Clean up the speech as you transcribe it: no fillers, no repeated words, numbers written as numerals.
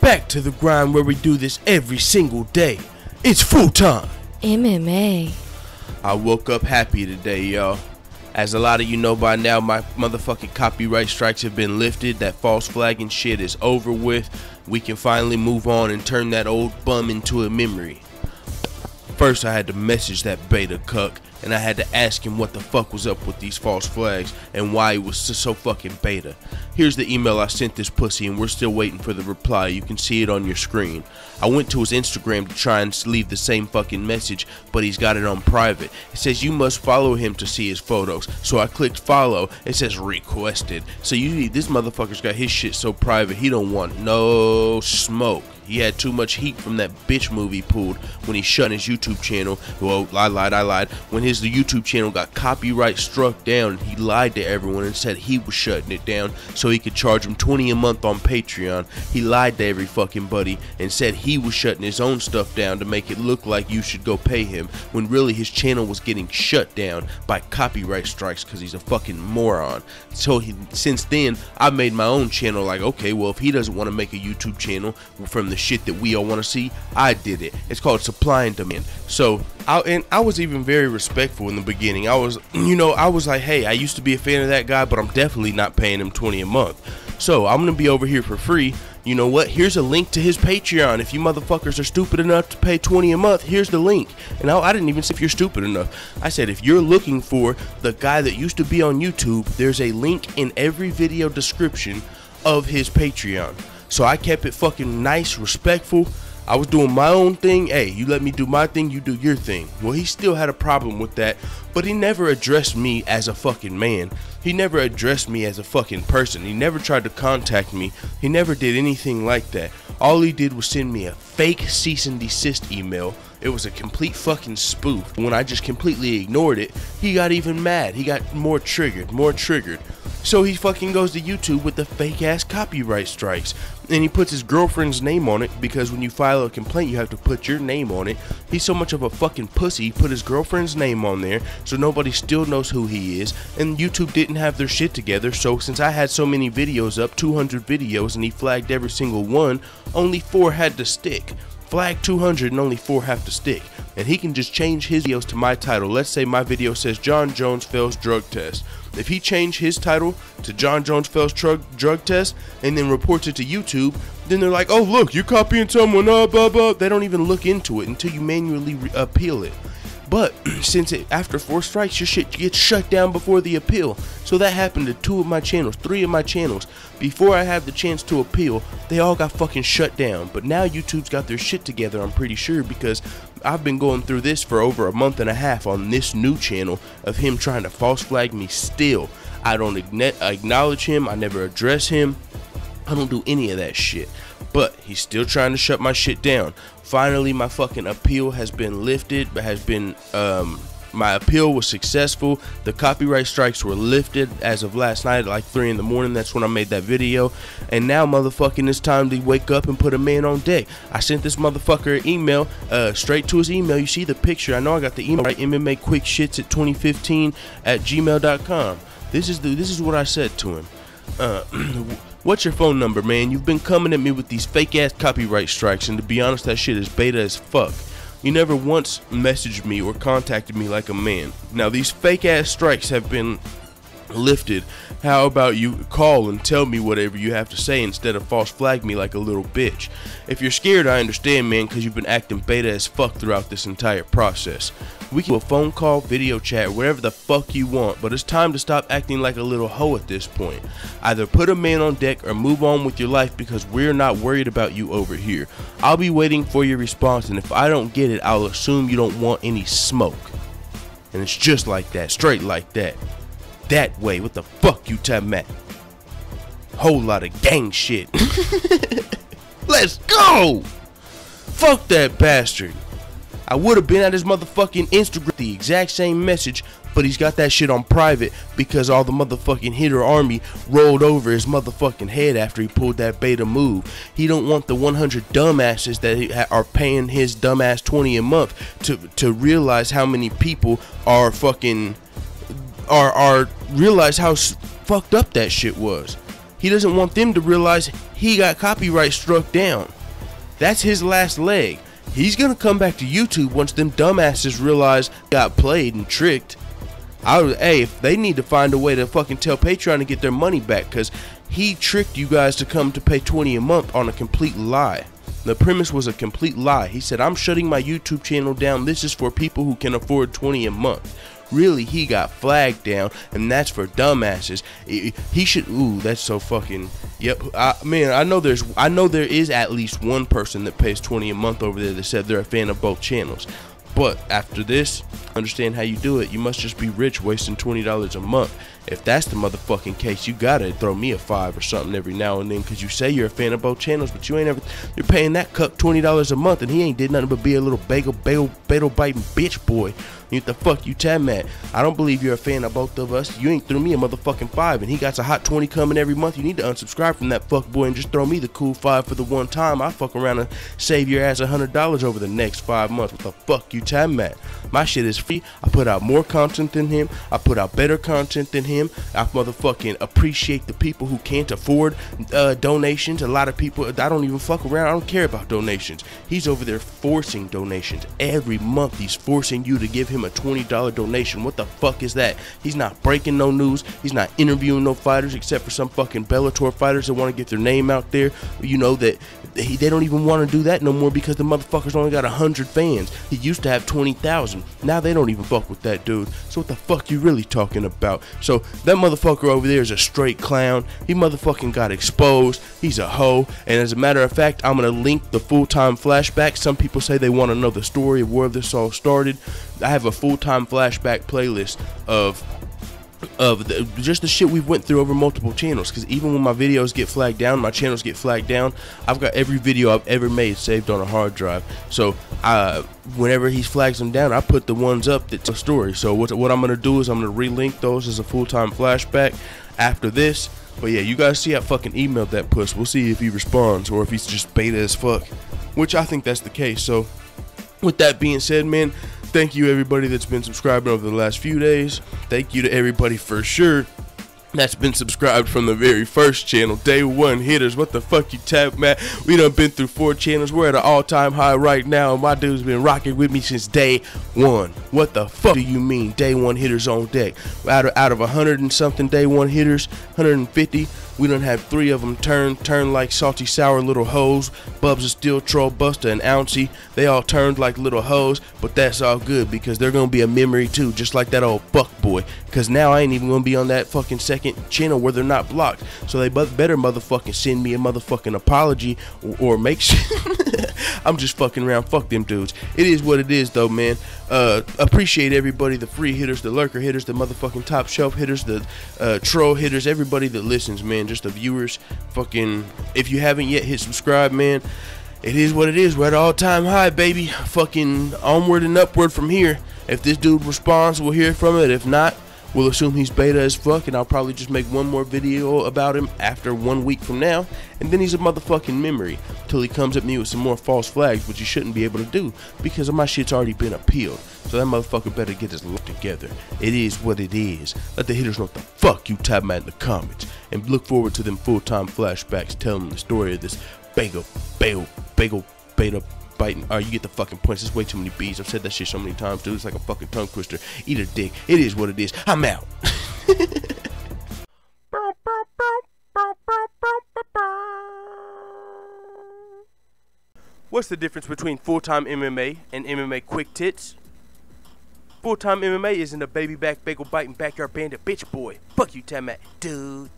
back to the grind where we do this every single day. It's full time MMA. I woke up happy today, y'all. As a lot of you know by now, my motherfucking copyright strikes have been lifted. That false flagging shit is over with. We can finally move on and turn that old bum into a memory. First, I had to message that beta cuck, and I had to ask him what the fuck was up with these false flags and why he was so fucking beta. Here's the email I sent this pussy, and we're still waiting for the reply. You can see it on your screen. I went to his Instagram to try and leave the same fucking message, but he's got it on private. It says you must follow him to see his photos. So I clicked follow. It says requested. So this motherfucker's got his shit so private he don't want no smoke. He had too much heat from that bitch movie pulled when he shut his YouTube channel. Well, I lied. When his YouTube channel got copyright struck down, he lied to everyone and said he was shutting it down so he could charge him $20 a month on Patreon. He lied to every fucking buddy and said he was shutting his own stuff down to make it look like you should go pay him, when really his channel was getting shut down by copyright strikes because he's a fucking moron. So since then, I made my own channel. Like, okay, well, if he doesn't want to make a YouTube channel from the shit that we all want to see, I did it. It's called supply and demand. So I was even very respectful in the beginning. I was like, hey, I used to be a fan of that guy, but I'm definitely not paying him $20 a month. So I'm gonna be over here for free. You know what? Here's a link to his Patreon. If you motherfuckers are stupid enough to pay $20 a month, here's the link. And I didn't even say if you're stupid enough. I said if you're looking for the guy that used to be on YouTube, there's a link in every video description of his Patreon. So I kept it fucking nice, respectful. I was doing my own thing. Hey, you let me do my thing, you do your thing. Well, he still had a problem with that, but he never addressed me as a fucking man. He never addressed me as a fucking person. He never tried to contact me. He never did anything like that. All he did was send me a fake cease and desist email. It was a complete fucking spoof. When I just completely ignored it, he got even mad. He got more triggered. So he fucking goes to YouTube with the fake ass copyright strikes, and he puts his girlfriend's name on it, because when you file a complaint you have to put your name on it. He's so much of a fucking pussy, he put his girlfriend's name on there so nobody still knows who he is. And YouTube didn't have their shit together, so since I had so many videos up, 200 videos, and he flagged every single one, only 4 had to stick. Flag 200 and only 4 have to stick. And he can just change his videos to my title. Let's say my video says John Jones fails drug test. If he changed his title to John Jones fails drug test and then reports it to YouTube, then they're like, oh look, you're copying someone, blah blah. They don't even look into it until you manually appeal it. But since after 4 strikes, your shit gets shut down before the appeal. So that happened to 2 of my channels, 3 of my channels. Before I had the chance to appeal, they all got fucking shut down. But now YouTube's got their shit together, I'm pretty sure, because I've been going through this for over a month and a half on this new channel of him trying to false flag me still. I don't acknowledge him, I never address him, I don't do any of that shit. But he's still trying to shut my shit down. Finally, my fucking appeal has been lifted. My appeal was successful. The copyright strikes were lifted as of last night at like 3 in the morning. That's when I made that video. And now motherfucking it's time to wake up and put a man on deck. I sent this motherfucker an email, straight to his email. You see the picture. I know I got the email right. MMA quick shits at 2015 at gmail.com. This is what I said to him. What's your phone number, man? You've been coming at me with these fake ass copyright strikes, and to be honest, that shit is beta as fuck. You never once messaged me or contacted me like a man. Now these fake ass strikes have been lifted. How about you call and tell me whatever you have to say instead of false flag me like a little bitch? If you're scared, I understand, man, because you've been acting beta as fuck throughout this entire process. We can do a phone call, video chat, whatever the fuck you want, but it's time to stop acting like a little hoe at this point. Either put a man on deck or move on with your life, because we're not worried about you over here. I'll be waiting for your response, and if I don't get it, I'll assume you don't want any smoke. And it's just like that, straight like that. That way, what the fuck you talking about? Whole lot of gang shit. Let's go! Fuck that bastard. I would have been at his motherfucking Instagram, the exact same message, but he's got that shit on private because all the motherfucking hitter army rolled over his motherfucking head after he pulled that beta move. He don't want the 100 dumbasses that are paying his dumbass $20 a month to realize how many people are fucking realize how fucked up that shit was. He doesn't want them to realize he got copyright struck down. That's his last leg. He's gonna come back to YouTube once them dumbasses realize got played and tricked. Hey, if they need to find a way to fucking tell Patreon to get their money back, because he tricked you guys to come to pay $20 a month on a complete lie. The premise was a complete lie. He said, I'm shutting my YouTube channel down. This is for people who can afford $20 a month. Really, he got flagged down, and that's for dumbasses. He should. Ooh, that's so fucking. Yep. Man, I know there is at least one person that pays $20 a month over there that said they're a fan of both channels. But after this, understand how you do it. You must just be rich, wasting $20 a month. If that's the motherfucking case, you gotta throw me a $5 or something every now and then, because you say you're a fan of both channels, but you ain't ever. You're paying that cuck $20 a month, and he ain't did nothing but be a little bagel biting bitch boy. What the fuck you tell at? I don't believe you're a fan of both of us. You ain't threw me a motherfucking $5, and he got a hot 20 coming every month. You need to unsubscribe from that fuck boy and just throw me the cool $5 for the one time. I fuck around and save your ass $100 over the next 5 months. What the fuck you tell at? My shit is free. I put out more content than him. I put out better content than him. I motherfucking appreciate the people who can't afford donations. A lot of people, I don't even fuck around. I don't care about donations. He's over there forcing donations every month. He's forcing you to give him a $20 donation. What the fuck is that? He's not breaking no news. He's not interviewing no fighters, except for some fucking Bellator fighters that want to get their name out there. You know that they don't even want to do that no more, because the motherfuckers only got 100 fans. He used to have 20,000. Now they don't even fuck with that dude. So what the fuck you really talking about? So that motherfucker over there is a straight clown. He motherfucking got exposed. He's a hoe. And as a matter of fact, I'm gonna link the full-time flashback. Some people say they want to know the story of where this all started. I have a full-time flashback playlist of just the shit we've went through over multiple channels, because even when my videos get flagged down, my channels get flagged down, I've got every video I've ever made saved on a hard drive. So whenever he flags them down, I put the ones up that's a story. So what I'm gonna do is I'm gonna relink those as a full-time flashback after this. But yeah, you guys see I fucking emailed that puss. We'll see if he responds or if he's just beta as fuck, which I think that's the case. So with that being said, man, thank you everybody that's been subscribing over the last few days. Thank you to everybody for sure that's been subscribed from the very first channel, day one hitters. What the fuck you tap, man? We done been through 4 channels. We're at an all-time high right now, and my dude's been rocking with me since day one. What the fuck do you mean day one hitters on deck? Out of 100 and something day one hitters, 150, we done have 3 of them turn like salty sour little hoes. Bubs is still Troll Buster and Ouncey. They all turned like little hoes, but that's all good, because they're gonna be a memory too, just like that old fuck boy. Cause now I ain't even gonna be on that fucking second channel where they're not blocked. So they better motherfucking send me a motherfucking apology or make sure. I'm just fucking around. Fuck them dudes. It is what it is though, man. Appreciate everybody, the free hitters, the lurker hitters, the motherfucking top shelf hitters, the troll hitters, everybody that listens, man. Just the viewers. Fucking, if you haven't yet hit subscribe, man, it is what it is. We're at an all-time high, baby. Fucking onward and upward from here. If this dude responds, we'll hear from it. If not, we'll assume he's beta as fuck, and I'll probably just make one more video about him after 1 week from now, and then he's a motherfucking memory till he comes at me with some more false flags, which he shouldn't be able to do because my shit's already been appealed. So that motherfucker better get his life together. It is what it is. Let the hitters know what the fuck you type at in the comments, and look forward to them full-time flashbacks telling the story of this bagel beta biting. Alright, you get the fucking points. There's way too many B's. I've said that shit so many times, dude. It's like a fucking tongue twister. Eat a dick. It is what it is. I'm out. What's the difference between full-time MMA and MMA quick tits? Full-time MMA isn't a baby back bagel biting backyard bandit bitch boy. Fuck you, Tamat, dude.